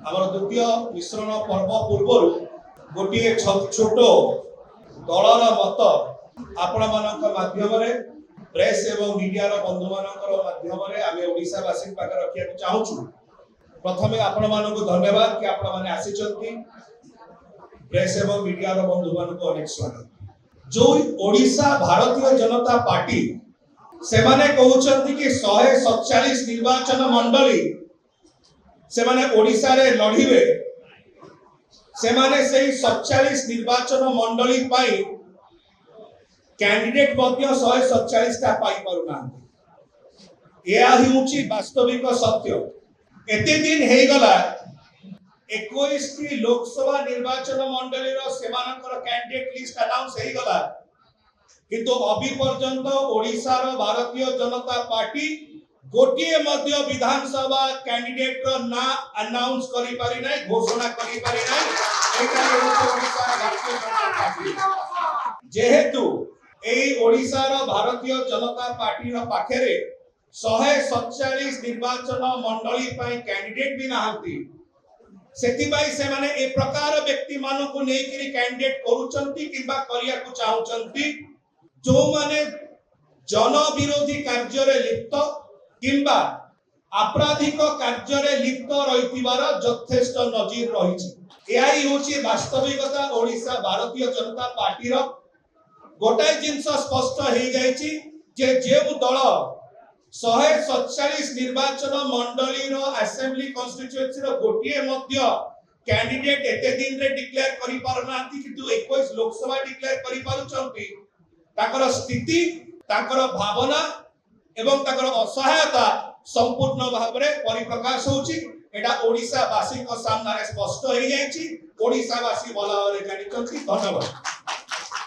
आमर द्वितीय मिश्रण पर्व पूर्व गोटे छोट दलर मत आपण माध्यम प्रेस एवं मीडिया बंधु माध्यम आम ओडावासी पाखे रखा चाहूँ। प्रथमे आपण मानक धन्यवाद कि आपण माने आसी प्रेस एवं मीडिया बंधु मानक अनेक स्वागत। जो ओडिशा भारतीय जनता पार्टी से माने कहउछंती कि 147 निर्वाचन मंडली से माने ओडिशा रे लढिबे, से माने सेही 47 निर्वाचन मंडली पाई कैंडिडेट मध्य 147 टा पाई परुना। यह हिउची वास्तविक सत्य। एते दिन हे गला 21 टी लोकसभा निर्वाचन मंडली रो सेमानकर कैंडिडेट लिस्ट अनाउंस हे गला, किंतु अभी पर्यंत ओडिशा रो भारतीय जनता पार्टी गोटिए मध्य विधानसभा कैंडिडेट रो ना अनाउंस करि पारि नै, घोषणा करि पारि नै। एटा ओडिशा भारतीय जनता पार्टी जेहेतु एई ओडिशा रो भारतीय जनता पार्टी रो पाखेरे 147 निर्वाचन मंडली पई कैंडिडेट भी नाहंती, सेति पई से माने ए प्रकार व्यक्ति मानु को नै कि कैंडिडेट करूचंती किबा करिया को चाहुचंती जो माने जन विरोधी कार्य रे लिप्त किंबा आपराधिक कार्य रे लिप्त रहितिबार यथेष्ट नजीर रहिछि। एई होछि वास्तविकता। ओडिशा भारतीय जनता पार्टी रो गोटाई जिंस स्पष्ट हो जाइछि जे जेउ दल 147 निर्वाचन मंडली रो असेंबली कॉन्स्टिट्यूएंसी रो गोटिए मध्य कैंडिडेट एते दिन रे डिक्लेयर करि पारनांती, किंतु 21 लोकसभा डिक्लेयर करि पारुचंती। ताकर स्थिति, ताकर भावना एवं ताकर असहायता संपूर्ण भाव में परिप्रकाश होछि। एटा ओडिशा वासी को सामने स्पष्ट हो जाइछि। ओडिशा वासी भला भाव जानिचंती। धन्यवाद।